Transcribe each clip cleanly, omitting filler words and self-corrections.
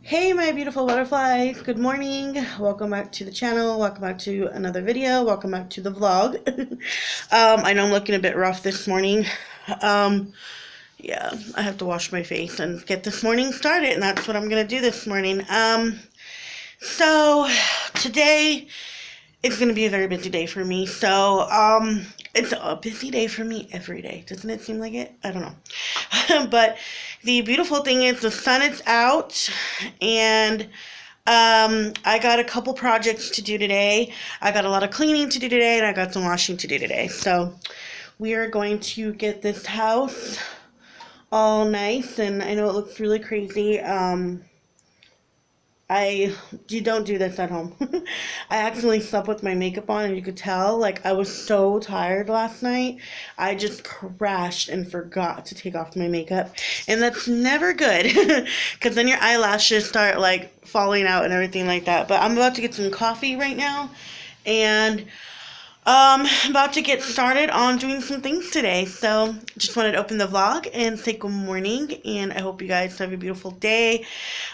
Hey my beautiful butterflies, good morning. Welcome back to the channel. Welcome back to another video. Welcome back to the vlog. I know I'm looking a bit rough this morning. Yeah, I have to wash my face and get this morning started, and that's what I'm gonna do this morning. So today it's gonna be a very busy day for me. It's a busy day for me every day. Doesn't it seem like it? I don't know. But the beautiful thing is the sun is out, and I got a couple projects to do today. I got a lot of cleaning to do today, and I got some washing to do today. So we are going to get this house all nice, and I know it looks really crazy. You don't do this at home. I actually slept with my makeup on, and you could tell, like, I was so tired last night. I just crashed and forgot to take off my makeup, and that's never good, because then your eyelashes start, like, falling out and everything like that. But I'm about to get some coffee right now, and I'm about to get started on doing some things today. So just wanted to open the vlog and say good morning, and I hope you guys have a beautiful day.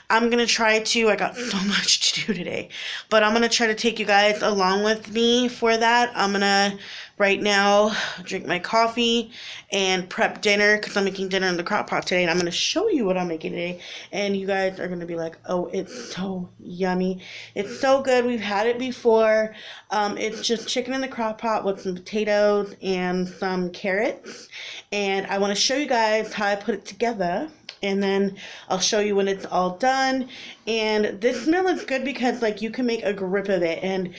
I'm going to try to, I got so much to do today, but I'm going to try to take you guys along with me for that. I'm going to, right now, drink my coffee and prep dinner, because I'm making dinner in the crock pot today, and I'm going to show you what I'm making today, and you guys are going to be like, oh, it's so yummy. It's so good. We've had it before. It's just chicken in the crock pot with some potatoes and some carrots, and I want to show you guys how I put it together. And then I'll show you when it's all done. And this meal is good because, like, you can make a grip of it, and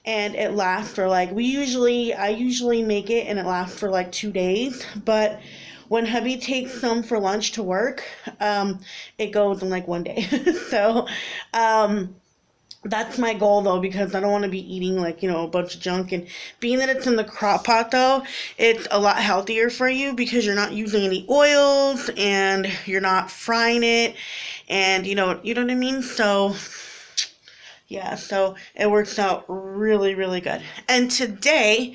it lasts for, like, I usually make it and it lasts for like 2 days. But when hubby takes some for lunch to work, it goes in like 1 day. So that's my goal, though, because I don't want to be eating, like, a bunch of junk. And being that it's in the crock pot, though, it's a lot healthier for you because you're not using any oils and you're not frying it, and you know what I mean? So yeah, so it works out really, really good. And today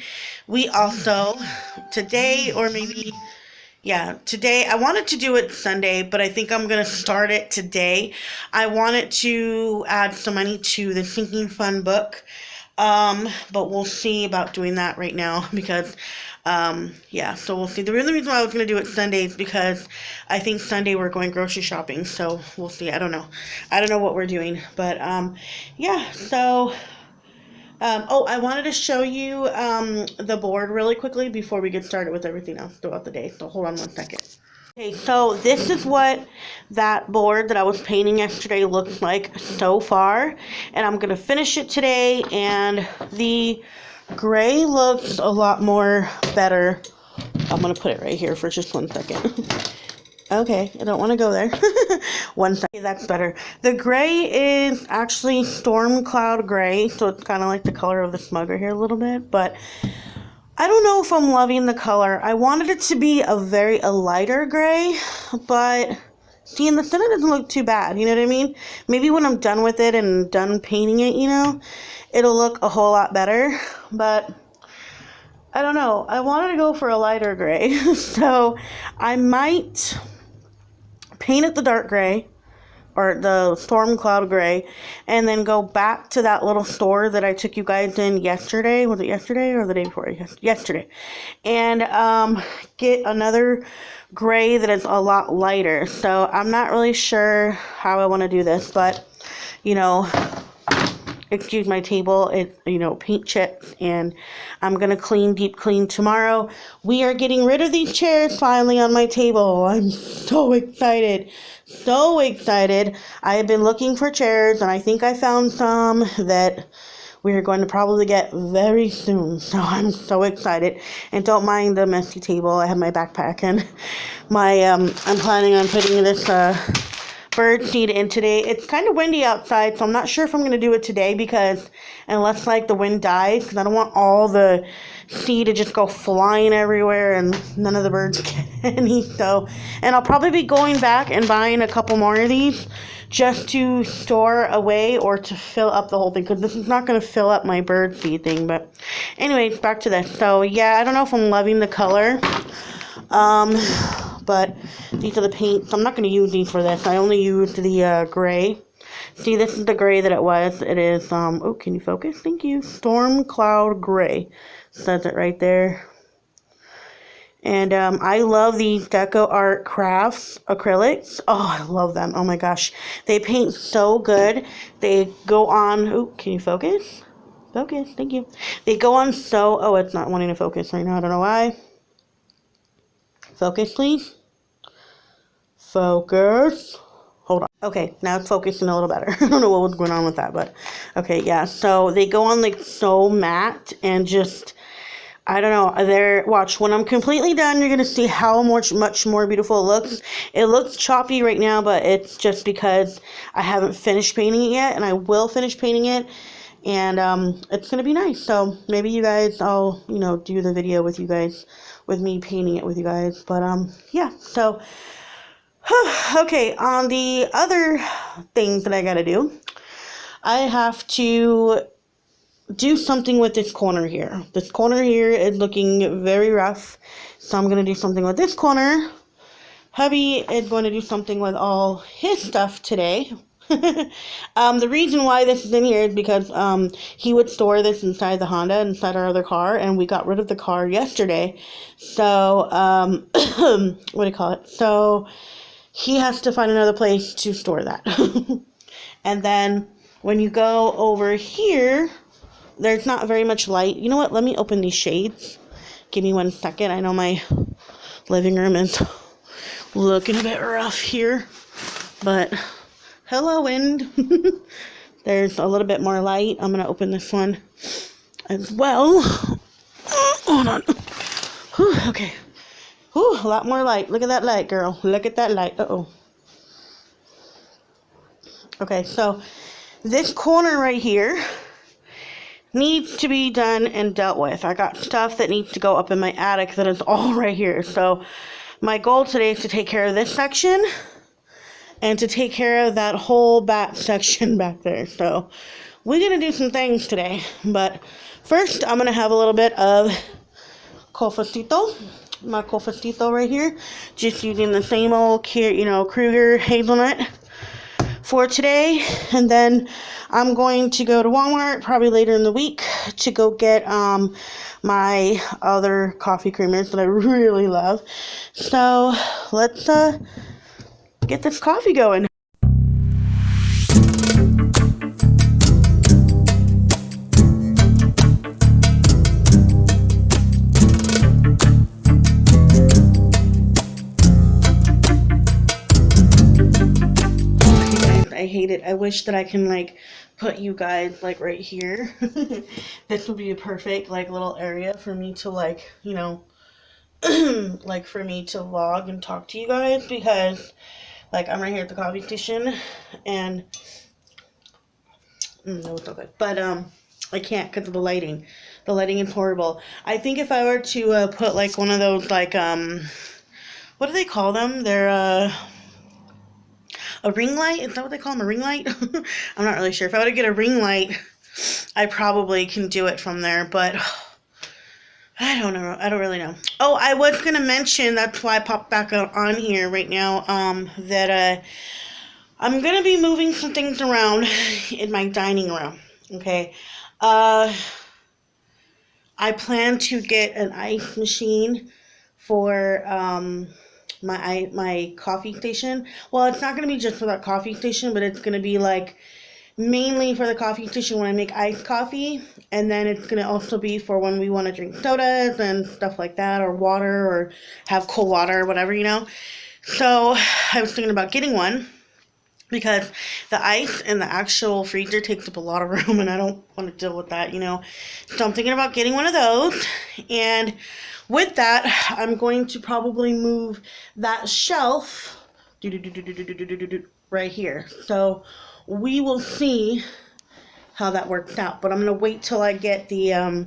today, I wanted to do it Sunday, but I think I'm going to start it today. I wanted to add some money to the Sinking Fund book, but we'll see about doing that right now because, so we'll see. The real reason why I was going to do it Sunday is because I think Sunday we're going grocery shopping, so we'll see. I don't know what we're doing, but, I wanted to show you the board really quickly before we get started with everything else throughout the day. So hold on 1 second. Okay, so this is what that board that I was painting yesterday looks like so far. And I'm going to finish it today. And the gray looks a lot more better. I'm going to put it right here for just 1 second. Okay, I don't want to go there. 1 second, that's better. The gray is actually storm cloud gray, so it's kind of like the color of the smug right here a little bit, but I don't know if I'm loving the color. I wanted it to be a lighter gray, but see, in the center it doesn't look too bad, you know what I mean? Maybe when I'm done with it and done painting it, it'll look a whole lot better, but I don't know. I wanted to go for a lighter gray, so I might paint it the dark gray or the storm cloud gray, and then go back to that little store that I took you guys in yesterday. Was it yesterday or the day before? Yesterday. And get another gray that is a lot lighter. So I'm not really sure how I want to do this, but excuse my table, paint chips, and I'm going to deep clean tomorrow. We are getting rid of these chairs finally on my table. I'm so excited. So excited. I have been looking for chairs, and I think I found some that we are going to probably get very soon. So I'm so excited. And don't mind the messy table. I have my backpack and I'm planning on putting this bird seed in today. It's kind of windy outside, so I'm not sure if I'm going to do it today, because unless like the wind dies, because I don't want all the seed to just go flying everywhere and none of the birds get any. So, and I'll probably be going back and buying a couple more of these just to store away or to fill up the whole thing, because this is not going to fill up my bird seed thing. But anyways, back to this. So yeah, I don't know if I'm loving the color. But these are the paints. I'm not going to use these for this. I only used the gray. See, this is the gray that it was. It is, oh, can you focus? Thank you. Storm Cloud Gray. Says it right there. And I love these Deco Art Crafts acrylics. Oh, I love them. Oh my gosh. They paint so good. They go on, oh, can you focus? Focus, thank you. They go on so, oh, it's not wanting to focus right now. I don't know why. Focus, please. Focus. Hold on. Okay, now it's focusing a little better. I don't know what was going on with that, but okay, yeah. So they go on like so matte and just, I don't know. Watch, when I'm completely done, you're going to see how much more beautiful it looks. It looks choppy right now, but it's just because I haven't finished painting it yet, and I will finish painting it. And it's going to be nice. So maybe you guys, I'll, do the video with you guys, with me painting it with you guys. But yeah, so okay, on the other things that I got to do, I have to do something with this corner here. This corner here is looking very rough, so I'm going to do something with this corner. Hubby is going to do something with all his stuff today. The reason why this is in here is because he would store this inside the Honda, inside our other car, and we got rid of the car yesterday. So, what do you call it? So, he has to find another place to store that. And then, when you go over here, there's not very much light. You know what? Let me open these shades. Give me 1 second. I know my living room is looking a bit rough here. But, hello, wind. There's a little bit more light. I'm going to open this one as well. Hold on. Whew, okay. Whew, a lot more light. Look at that light, girl. Look at that light. Uh-oh. Okay, so this corner right here needs to be done and dealt with. I got stuff that needs to go up in my attic that is all right here. So my goal today is to take care of this section and to take care of that whole back section back there. So we're going to do some things today. But first, I'm going to have a little bit of cafecito. My cafecito right here. Just using the same old, Kruger hazelnut for today. And then I'm going to go to Walmart probably later in the week to go get my other coffee creamers that I really love. So let's get this coffee going. I hate it. I wish that I can put you guys right here. This would be a perfect little area for me to for me to vlog and talk to you guys, because I'm right here at the coffee station and no, it's not good. But I can't because of the lighting. The lighting is horrible. I think if I were to put one of those what do they call them? They're a ring light? Is that what they call them? A ring light? I'm not really sure. If I were to get a ring light, I probably can do it from there, but I don't know. I don't really know. Oh, I was going to mention, that's why I popped back on here right now, that I'm going to be moving some things around in my dining room, okay? I plan to get an ice machine for my coffee station. Well, it's not going to be just for that coffee station, but it's going to be mainly for the coffee station when I make iced coffee, and then it's going to also be for when we want to drink sodas and stuff like that, or water, or have cold water, or whatever, So I was thinking about getting one, because the ice in the actual freezer takes up a lot of room, and I don't want to deal with that, So I'm thinking about getting one of those, and with that, I'm going to probably move that shelf right here. So we will see how that works out. But I'm going to wait till I get the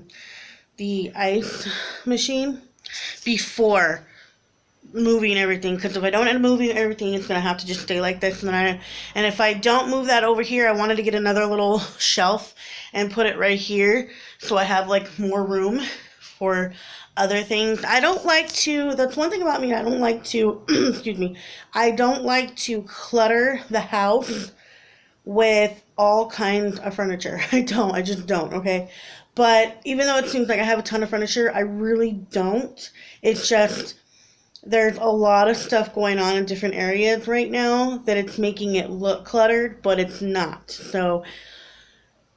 ice machine before moving everything. Because if I don't end up moving everything, it's going to have to just stay like this. And if I don't move that over here, I wanted to get another little shelf and put it right here, so I have more room for other things. I don't like to, that's one thing about me, I don't like to, excuse me, I don't like to clutter the house with all kinds of furniture. I just don't, okay? But even though it seems like I have a ton of furniture, I really don't. It's just there's a lot of stuff going on in different areas right now that it's making it look cluttered, but it's not. So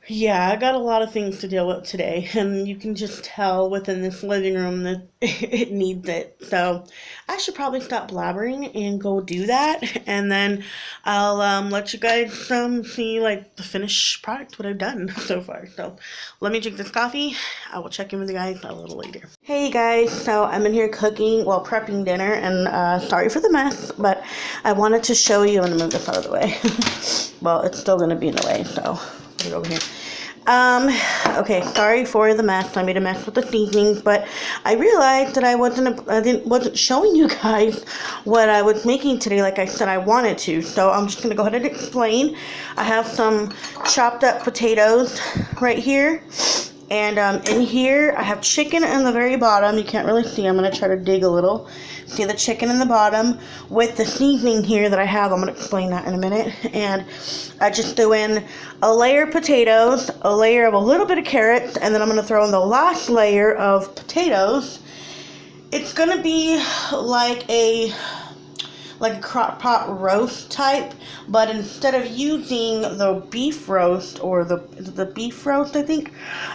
yeah, I got a lot of things to deal with today, and you can just tell within this living room that it needs it. So I should probably stop blabbering and go do that, and then I'll let you guys see like the finished product, what I've done so far. So let me drink this coffee. I will check in with you guys a little later. Hey guys, so I'm in here cooking, well, prepping dinner, and sorry for the mess, but I wanted to show you. I'm gonna move this out of the way. Well, it's still gonna be in the way, so put it over here. Okay, sorry for the mess. I made a mess with the seasonings, but I realized that I wasn't showing you guys what I was making today like I said I wanted to. So I'm just gonna go ahead and explain. I have some chopped up potatoes right here. And in here, I have chicken in the very bottom. You can't really see. I'm going to try to dig a little. See the chicken in the bottom with the seasoning here that I have. I'm going to explain that in a minute. And I just threw in a layer of potatoes, a layer of a little bit of carrots, and then I'm going to throw in the last layer of potatoes. It's going to be like a crock pot roast type, but instead of using the beef roast or the beef roast, I think,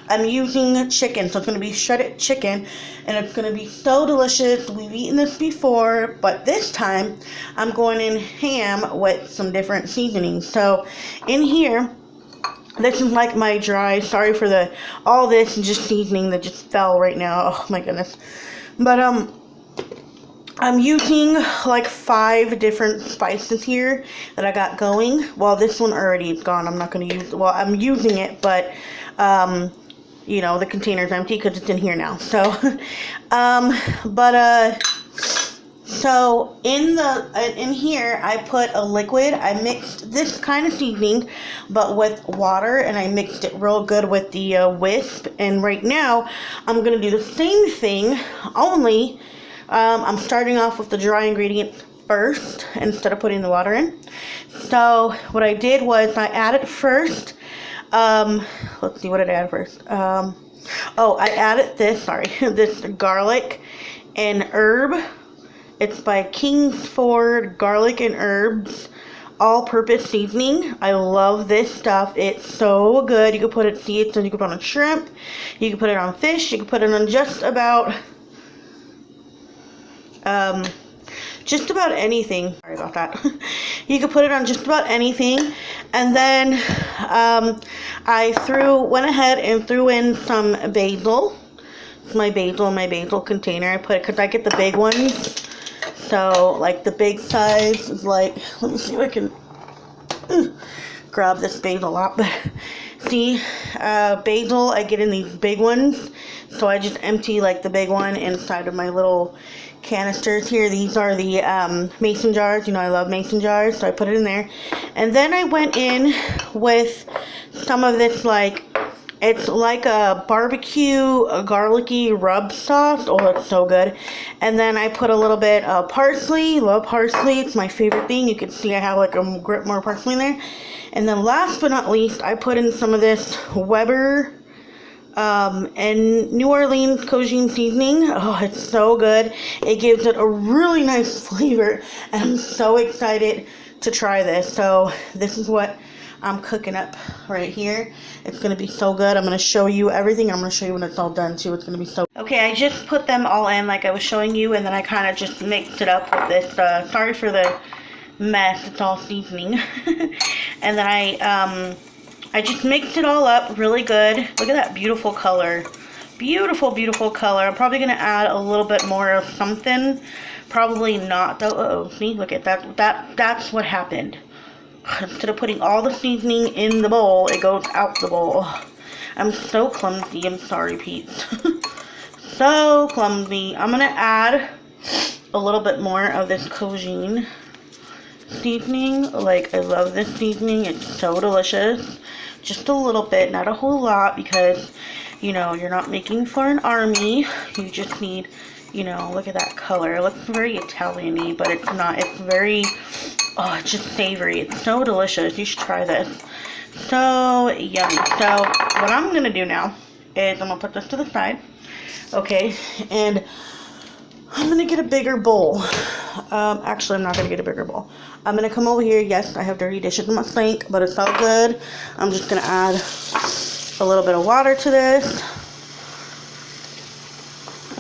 I'm using chicken. So it's going to be shredded chicken, and it's going to be so delicious. We've eaten this before, but this time I'm going in ham with some different seasonings. So in here, this is like my dry, sorry for all this and just seasoning that just fell right now. Oh my goodness. But I'm using like 5 different spices here that I got going. Well, this one already is gone. I'm not going to use, well, I'm using it, but, you know, the container's empty because it's in here now. So, so in here, I put a liquid. I mixed this kind of seasoning, but with water, and I mixed it real good with the whisk. And right now, I'm going to do the same thing, only I'm starting off with the dry ingredients first instead of putting the water in. So what I did was I added first, let's see, what did I add first? I added this, this garlic and herb. It's by Kingsford Garlic and Herbs all-purpose seasoning. I love this stuff. It's so good. You can put it, you can put it on shrimp, you can put it on fish, you can put it on just about anything. Sorry about that. You can put it on just about anything. And then I went ahead and threw in some basil. My basil container. I put it because I get the big ones. So like the big size is like, let me see if I can grab this basil out. But see, basil I get in these big ones. So I just empty like the big one inside of my little canisters here. These are the mason jars. You know, I love mason jars, so I put it in there. And then I went in with some of this, like, it's like a barbecue, a garlicky rub sauce. Oh, it's so good. And then I put a little bit of parsley. Love parsley. It's my favorite thing. You can see I have like a grip more parsley in there. And then last but not least, I put in some of this Weber and New Orleans Cajun seasoning. Oh, it's so good. It gives it a really nice flavor, and I'm so excited to try this. So this is what I'm cooking up right here. It's going to be so good. I'm going to show you everything. I'm going to show you when it's all done too. It's going to be so... Okay, I just put them all in like I was showing you, and then I kind of just mixed it up with this. Sorry for the mess. It's all seasoning. And then I just mixed it all up really good. Look at that beautiful color. Beautiful, beautiful color. I'm probably going to add a little bit more of something. Probably not though. Uh-oh, see, look at that. That's what happened. Instead of putting all the seasoning in the bowl, it goes out the bowl. I'm so clumsy. I'm sorry, Pete. So clumsy. I'm going to add a little bit more of this Cajun seasoning. Like, I love this seasoning. It's so delicious. Just a little bit, not a whole lot, because, you know, you're not making for an army. You just need, you know, look at that color. It looks very Italian-y, but it's not. It's very Oh, it's just savory. It's so delicious. You should try this. So yummy. So what I'm gonna do now is I'm gonna put this to the side. Okay, and I'm gonna get a bigger bowl. Actually, I'm not gonna get a bigger bowl. I'm gonna come over here. Yes, I have dirty dishes in my sink, but it's all good. I'm just gonna add a little bit of water to this.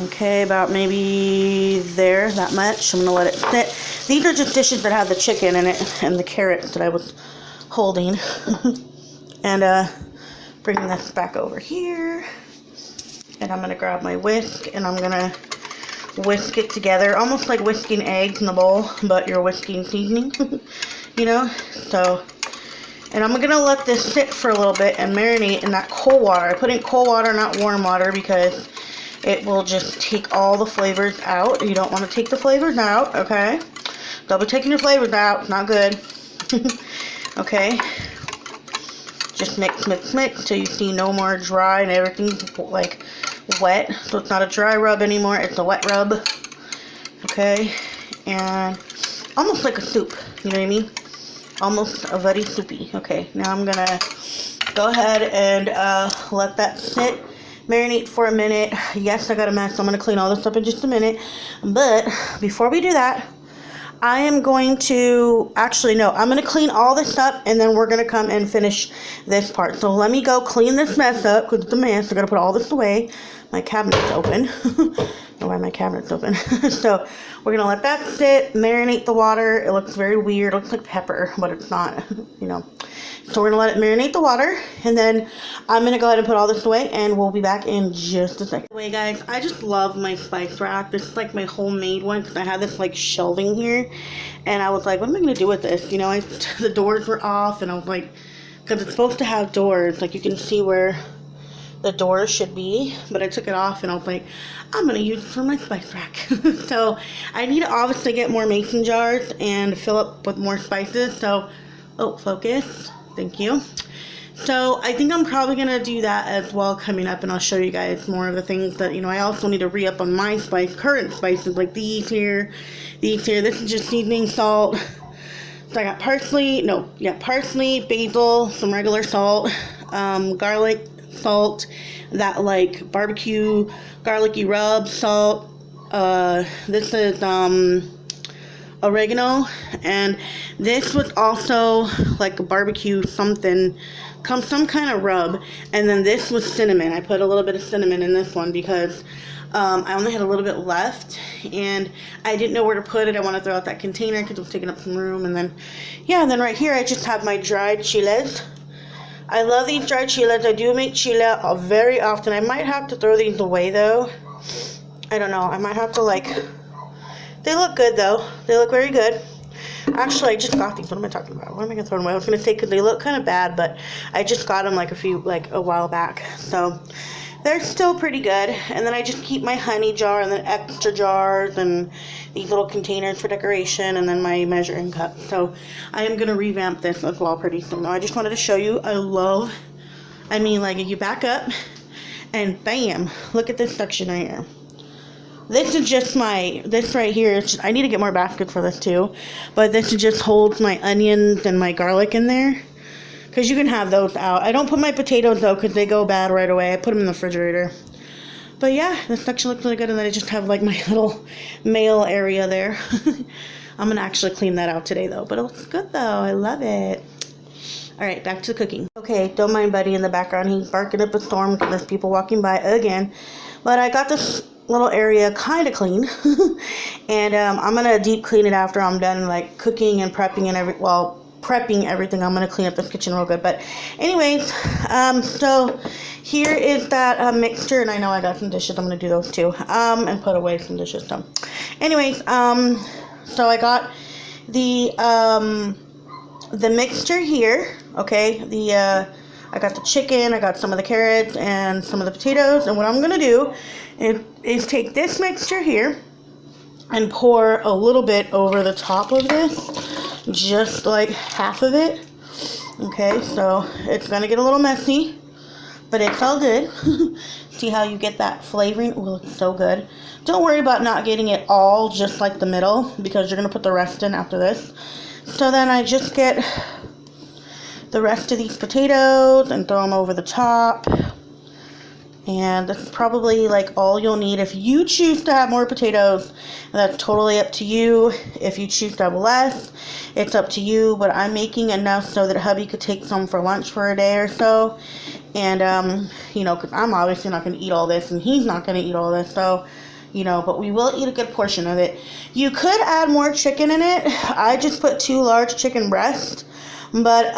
Okay, about maybe there, that much. I'm gonna let it sit. These are just dishes that have the chicken in it and the carrots that I was holding. And bring this back over here. And I'm gonna grab my whisk and I'm gonna whisk it together, almost like whisking eggs in the bowl, but you're whisking seasoning, you know? So, and I'm gonna let this sit for a little bit and marinate in that cold water. I put in cold water, not warm water, because it will just take all the flavors out. You don't want to take the flavors out, okay? Don't be taking your flavors out. Not good. Okay. Just mix, mix, mix till you see no more dry and everything's like wet. So it's not a dry rub anymore. It's a wet rub. Okay. And almost like a soup. You know what I mean? Almost a very soupy. Okay. Now I'm gonna go ahead and let that sit. Marinate for a minute. Yes, I got a mess, so I'm going to clean all this up in just a minute. But before we do that, I am going to, actually no, I'm going to clean all this up and then we're going to come and finish this part. So let me go clean this mess up because it's a mess. I got to put all this away. My cabinet's open. I don't know why my cabinet's open. So we're going to let that sit, marinate the water. It looks very weird. It looks like pepper, but it's not, you know. So we're going to let it marinate the water, and then I'm going to go ahead and put all this away, and we'll be back in just a second. Anyway, guys, I just love my spice rack. This is like my homemade one, because I had this like shelving here, and I was like, what am I going to do with this? You know, the doors were off, and I was like, because it's supposed to have doors, like you can see where the doors should be, but I took it off, and I was like, I'm going to use it for my spice rack. So I need to obviously get more mason jars and fill up with more spices. So, oh, focus. Thank you. So I think I'm probably going to do that as well coming up, and I'll show you guys more of the things that, you know, I also need to re-up on my current spices, like these here. This is just seasoning salt. So I got parsley, basil, some regular salt, garlic salt, that like barbecue garlicky rub salt. This is oregano, and this was also like a barbecue something, some kind of rub, and then this was cinnamon. I put a little bit of cinnamon in this one because I only had a little bit left, and I didn't know where to put it. I want to throw out that container because it was taking up some room, and then, yeah, and then right here I just have my dried chiles. I love these dried chiles. I do make chile very often. I might have to throw these away, though. I don't know. I might have to, like... They look good, though. They look very good. Actually, I just got these. What am I talking about? What am I going to throw them away? I was going to say because they look kind of bad, but I just got them like a while back. So they're still pretty good. And then I just keep my honey jar and then extra jars and these little containers for decoration and then my measuring cup. So I am going to revamp this as well pretty soon. I just wanted to show you. I mean, like, if you back up and bam, look at this section right here. This is just this right here, I need to get more baskets for this too, but this just holds my onions and my garlic in there, because you can have those out. I don't put my potatoes though, because they go bad right away. I put them in the refrigerator. But yeah, this section looks really good, and then I just have like my little mail area there. I'm going to actually clean that out today though, but it looks good though. I love it. Alright, back to the cooking. Okay, don't mind Buddy in the background. He's barking up a storm because there's people walking by again. But I got this little area kind of clean. And I'm going to deep clean it after I'm done like cooking and prepping and prepping everything. I'm going to clean up this kitchen real good. But anyways, so here is that mixture. And I know I got some dishes. I'm going to do those too. And put away some dishes. So anyways, so I got the mixture here. Okay, I got the chicken, I got some of the carrots and some of the potatoes, and what I'm going to do is take this mixture here and pour a little bit over the top of this, just like half of it. Okay, so it's going to get a little messy, but it's all good. See how you get that flavoring? Oh, it looks so good. Don't worry about not getting it all just like the middle, because you're going to put the rest in after this. So then I just get the rest of these potatoes and throw them over the top. And that's probably like all you'll need. If you choose to have more potatoes, that's totally up to you. If you choose to have less, it's up to you. But I'm making enough so that hubby could take some for lunch for a day or so. And, you know, because I'm obviously not going to eat all this, and he's not going to eat all this. So, you know, but we will eat a good portion of it. You could add more chicken in it. I just put 2 large chicken breasts. But,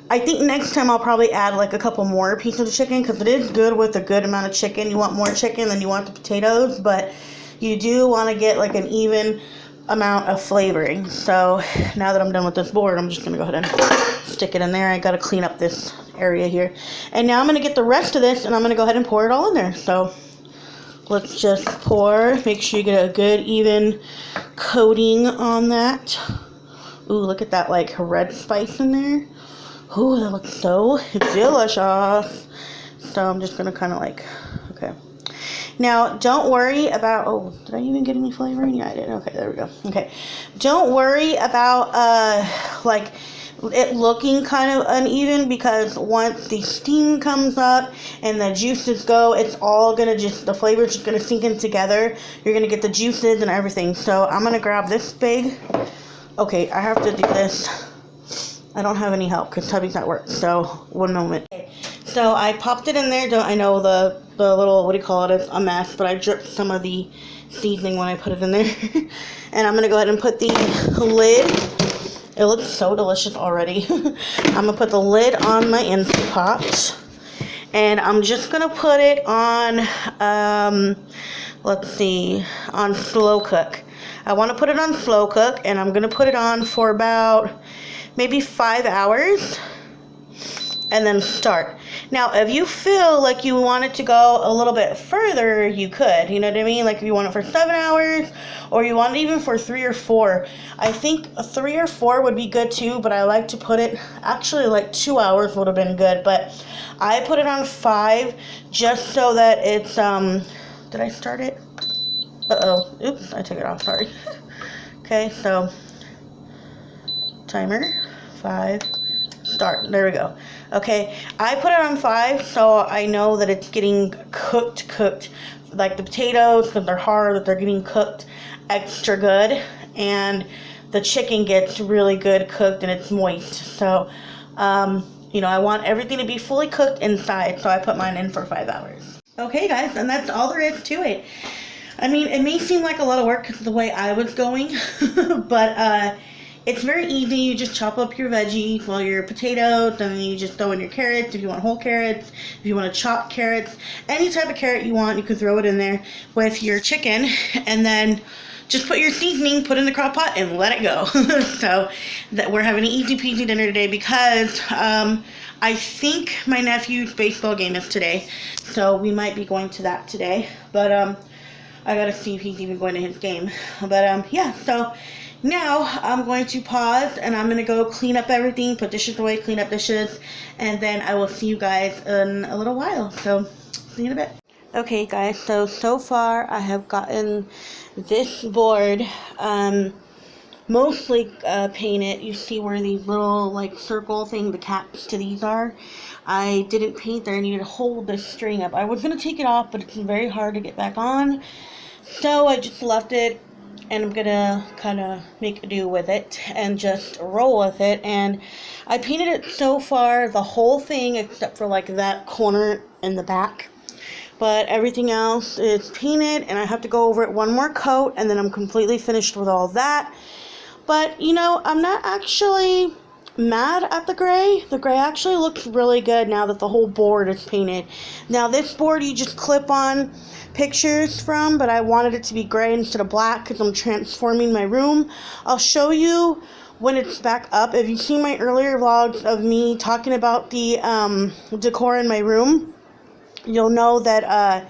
I think next time I'll probably add like a couple more pieces of chicken, because it is good with a good amount of chicken. You want more chicken than you want the potatoes, but you do want to get like an even amount of flavoring. So now that I'm done with this board, I'm just going to go ahead and stick it in there. I got to clean up this area here. And now I'm going to get the rest of this, and I'm going to go ahead and pour it all in there. So let's just pour. Make sure you get a good even coating on that. Ooh, look at that like red spice in there. Ooh, that looks so delicious. So I'm just going to kind of like, okay. Now, don't worry about, oh, did I even get any flavoring? Yeah, I did. Okay, there we go. Okay. Don't worry about, like, it looking kind of uneven, because once the steam comes up and the juices go, it's all going to just, the flavor's just going to sink in together. You're going to get the juices and everything. So I'm going to grab this big. Okay, I have to do this. I don't have any help because Tubby's at work, so one moment. Okay. So I popped it in there. I know the little, what do you call it, it's a mess, but I dripped some of the seasoning when I put it in there. And I'm going to go ahead and put the lid. It looks so delicious already. I'm going to put the lid on my Instant Pot. And I'm just going to put it on, let's see, on slow cook. I want to put it on slow cook, and I'm going to put it on for about maybe 5 hours, and then start. Now, if you feel like you want it to go a little bit further, you could, you know what I mean? Like if you want it for 7 hours, or you want it even for 3 or 4. I think 3 or 4 would be good too, but I like to put it, actually like 2 hours would have been good, but I put it on 5 just so that it's, did I start it? Uh-oh, oops, I took it off, sorry. Okay, so timer, 5, start. There we go. Okay, I put it on 5 so I know that it's getting cooked. Like the potatoes, because they're hard, that they're getting cooked extra good, and the chicken gets really good cooked and it's moist. So, you know, I want everything to be fully cooked inside, so I put mine in for 5 hours. Okay, guys, and that's all there is to it. I mean, it may seem like a lot of work the way I was going, but it's very easy. You just chop up your veggies, well, your potatoes, and then you just throw in your carrots if you want whole carrots, if you want to chop carrots, any type of carrot you want, you can throw it in there with your chicken, and then just put your seasoning, put it in the crock pot, and let it go. So that we're having an easy peasy dinner today, because I think my nephew's baseball game is today, so we might be going to that today, but I gotta see if he's even going to his game. But yeah, so now I'm going to pause, and I'm going to go clean up everything, put dishes away, clean up dishes, and then I will see you guys in a little while. So, see you in a bit. Okay, guys, so far I have gotten this board mostly painted. You see where these little, like, circle thing, the caps to these are. I didn't paint there. I needed to hold this string up. I was going to take it off, but it's very hard to get back on. So I just left it. And I'm gonna kind of make do with it and just roll with it. And I painted it so far, the whole thing, except for like that corner in the back. But everything else is painted, and I have to go over it one more coat, and then I'm completely finished with all that. But, you know, I'm not actually mad at the gray. The gray actually looks really good now that the whole board is painted. Now, this board you just clip on pictures from, but I wanted it to be gray instead of black because I'm transforming my room. I'll show you when it's back up. If you've seen my earlier vlogs of me talking about the decor in my room, you'll know that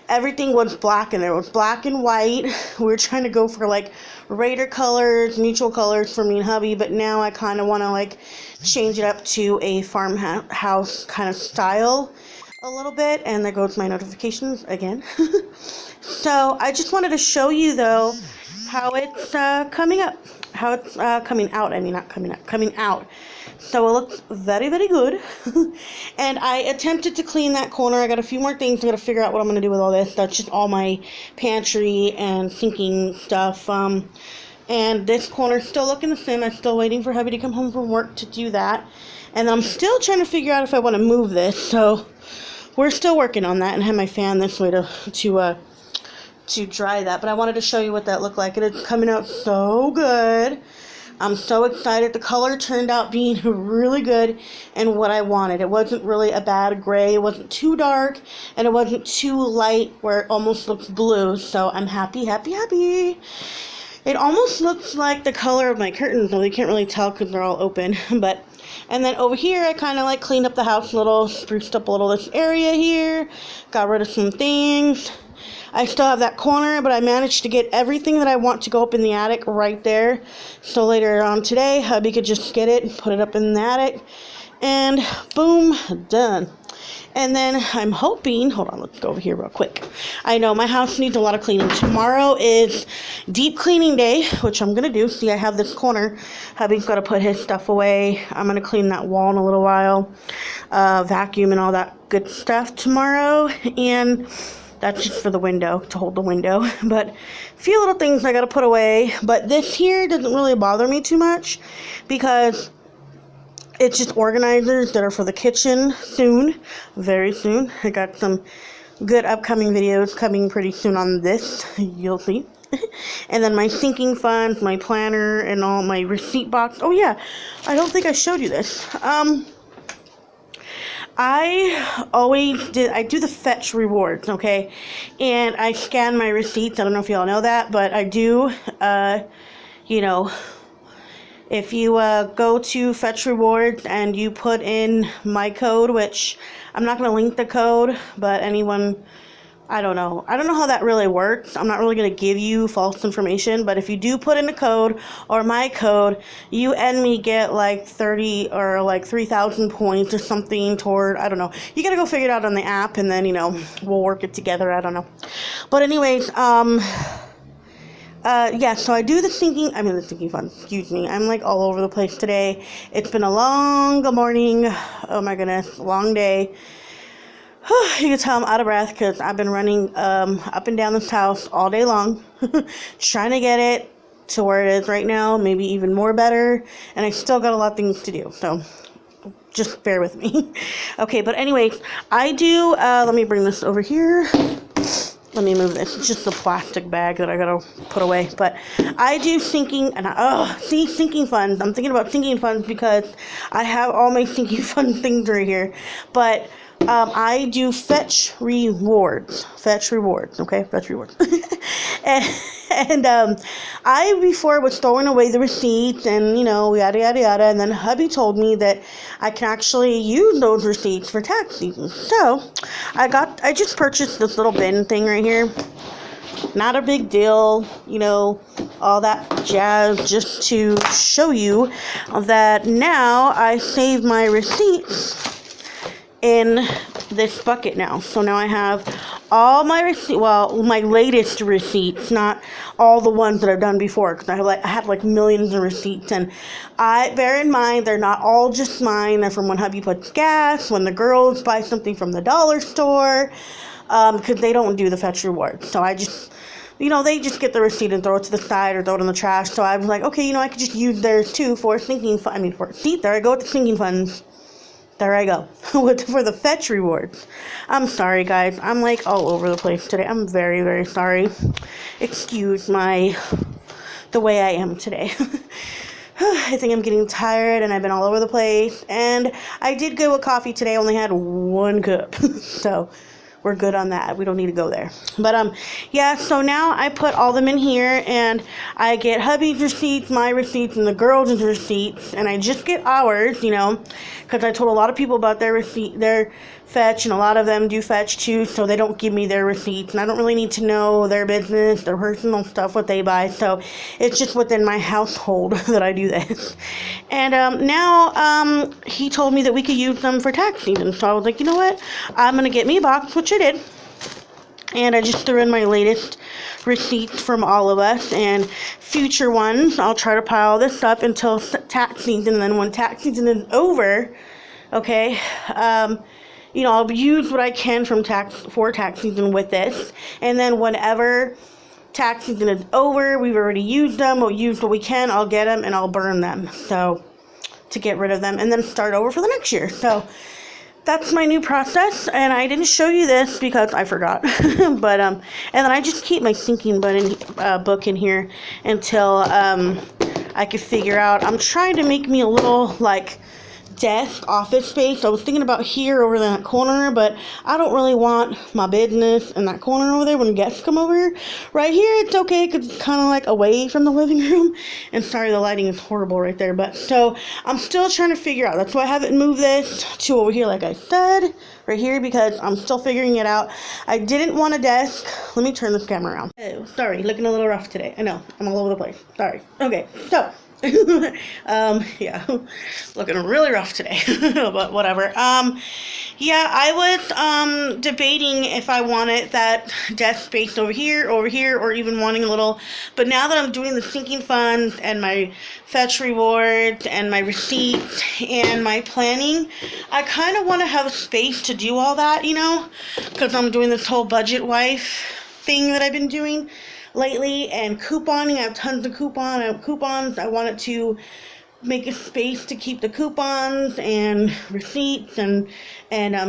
everything was black in there. It was black and white. We were trying to go for like Raider colors, neutral colors for me and hubby, but now I kind of want to like change it up to a farmhouse kind of style a little bit. And there goes my notifications again. So I just wanted to show you though how it's coming up, how it's coming out. I mean, not coming up, coming out. So it looks very, very good. And I attempted to clean that corner. I got a few more things. I got to figure out what I'm going to do with all this. That's just all my pantry and sinking stuff. And this corner's still looking the same. I'm still waiting for hubby to come home from work to do that. And I'm still trying to figure out if I want to move this. So we're still working on that, and I have my fan this way to dry that. But I wanted to show you what that looked like, and it's coming out so good. I'm so excited. The color turned out being really good and what I wanted. It wasn't really a bad gray. It wasn't too dark, and it wasn't too light where it almost looks blue. So I'm happy, happy, happy. It almost looks like the color of my curtains, though you can't really tell because they're all open. And then over here, I kind of like cleaned up the house a little, spruced up a little this area here, got rid of some things. I still have that corner, but I managed to get everything that I want to go up in the attic right there. So later on today, hubby could just get it and put it up in the attic. And boom, done. And then I'm hoping, hold on, let's go over here real quick. I know my house needs a lot of cleaning. Tomorrow is deep cleaning day, which I'm going to do. See, I have this corner. Hubby's got to put his stuff away. I'm going to clean that wall in a little while. Vacuum and all that good stuff tomorrow. And that's just for the window, to hold the window. But a few little things I got to put away. But this here doesn't really bother me too much because it's just organizers that are for the kitchen soon, very soon. I got some good upcoming videos coming pretty soon on this, you'll see. And then my sinking funds, my planner, and all my receipt box. Oh yeah, I don't think I showed you this. I do the Fetch rewards, okay? And I scan my receipts. I don't know if y'all know that, but I do, you know, if you go to Fetch Rewards and you put in my code, which I'm not going to link the code, but anyone, I don't know how that really works. I'm not really going to give you false information, but if you do put in a code or my code, you and me get like 30 or like 3,000 points or something toward, I don't know. You got to go figure it out on the app, and then, you know, we'll work it together. I don't know. But anyways, yeah, so I do the sinking fund, excuse me. I'm like all over the place today. It's been a long morning. Oh my goodness, long day. You can tell I'm out of breath because I've been running up and down this house all day long, trying to get it to where it is right now, maybe even more better, and I still got a lot of things to do, so just bear with me. Okay, but anyways, I do, let me bring this over here. Let me move this. It's just a plastic bag that I gotta put away. But I do sinking, and sinking funds. I'm thinking about sinking funds because I have all my sinking fund things right here. But I do Fetch rewards. Fetch rewards, okay? Fetch rewards. and I before was throwing away the receipts and, you know, yada yada yada. And then hubby told me that I can actually use those receipts for tax season. So I just purchased this little bin thing right here. Not a big deal, you know, all that jazz, just to show you that now I save my receipts in this bucket now. So now I have all my receipts, well, my latest receipts, not all the ones that I've done before, because I have like millions of receipts, and I bear in mind they're not all just mine. They're from when hubby puts gas, when the girls buy something from the dollar store, because they don't do the Fetch rewards. So I just, you know, they just get the receipt and throw it to the side or throw it in the trash. So I was like, okay, you know, I could just use theirs too for sinking fund. For receipt. There I go with the sinking funds. There I go, for the Fetch rewards. I'm sorry, guys. I'm like all over the place today. I'm very, very sorry. Excuse the way I am today. I think I'm getting tired, and I've been all over the place. And I did go with coffee today. I only had 1 cup. So we're good on that. We don't need to go there. But yeah, so now I put all them in here, and I get hubby's receipts, my receipts, and the girls' receipts, and I just get ours, you know, because I told a lot of people about their receipt, their Fetch, and a lot of them do Fetch too, so they don't give me their receipts, and I don't really need to know their business, their personal stuff, what they buy, so it's just within my household that I do this. And now he told me that we could use them for tax season, so I was like, you know what, I'm going to get me a box, which I did, and I just threw in my latest receipts from all of us, and future ones, I'll try to pile this up until tax season, and then when tax season is over, okay, you know, I'll use what I can from tax season with this, and then whenever tax season is over, we've already used them, we'll use what we can, I'll get them, and I'll burn them, so, to get rid of them, and then start over for the next year. So that's my new process, and I didn't show you this because I forgot. But and then I just keep my thinking book in here until I could figure out. I'm trying to make me a little like desk office space. I was thinking about here over in that corner, but I don't really want my business in that corner over there when guests come over. Right here it's okay because it's kind of like away from the living room, and sorry, the lighting is horrible right there, but so I'm still trying to figure out. That's why I haven't moved this to over here like I said, right here, because I'm still figuring it out. I didn't want a desk. Let me turn this camera around. Oh, sorry, looking a little rough today. I know, I'm all over the place. Sorry. Okay, so yeah, looking really rough today, but whatever. Yeah, I was, debating if I wanted that desk space over here, or even wanting a little, but now that I'm doing the sinking funds, and my Fetch rewards, and my receipts, and my planning, I kind of want to have a space to do all that, you know, because I'm doing this whole budget wife thing that I've been doing lately, and couponing. I have tons of coupons. I wanted to make a space to keep the coupons and receipts and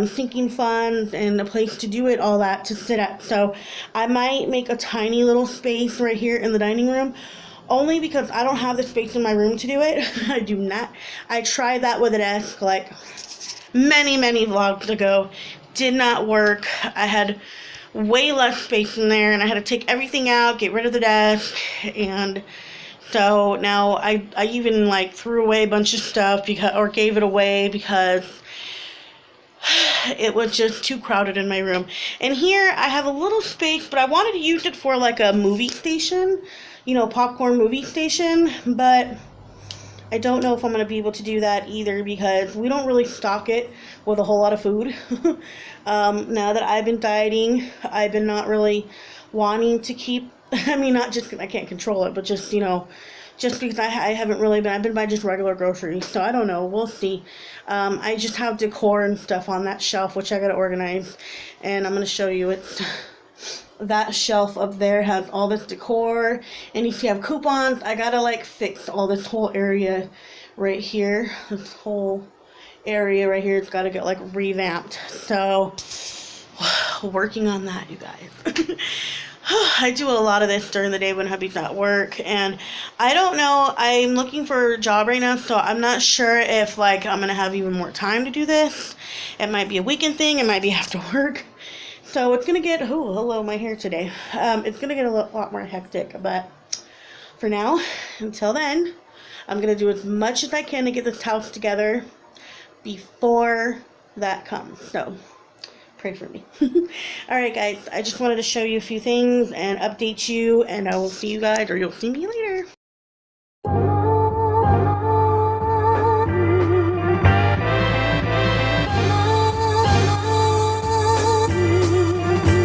sinking funds and a place to do it, all that to sit at. So I might make a tiny little space right here in the dining room, only because I don't have the space in my room to do it. I do not. I tried that with a desk like many vlogs ago. Did not work. I had way less space in there, and I had to take everything out, get rid of the desk, and so now I even like threw away a bunch of stuff or gave it away because it was just too crowded in my room. And here I have a little space, but I wanted to use it for like a movie station, you know, popcorn movie station, but I don't know if I'm going to be able to do that either because we don't really stock it with a whole lot of food. Now that I've been dieting, I've been not really wanting to keep, I mean, not just because I can't control it, but just, you know, just because I haven't really been, I've been buying just regular groceries, so I don't know, we'll see. I just have decor and stuff on that shelf, which I got to organize, and I'm going to show you it. That shelf up there has all this decor, and if you have coupons, I gotta like fix all this whole area right here. This whole area right here has got to get like revamped. So working on that, you guys. I do a lot of this during the day when hubby's at work, and I don't know, I'm looking for a job right now, so I'm not sure if like I'm gonna have even more time to do this. It might be a weekend thing, it might be after work. So it's going to get, oh, hello, my hair today. It's going to get a lot more hectic, but for now, until then, I'm going to do as much as I can to get this house together before that comes. So, pray for me. Alright, guys, I just wanted to show you a few things and update you, and I will see you guys, or you'll see me later.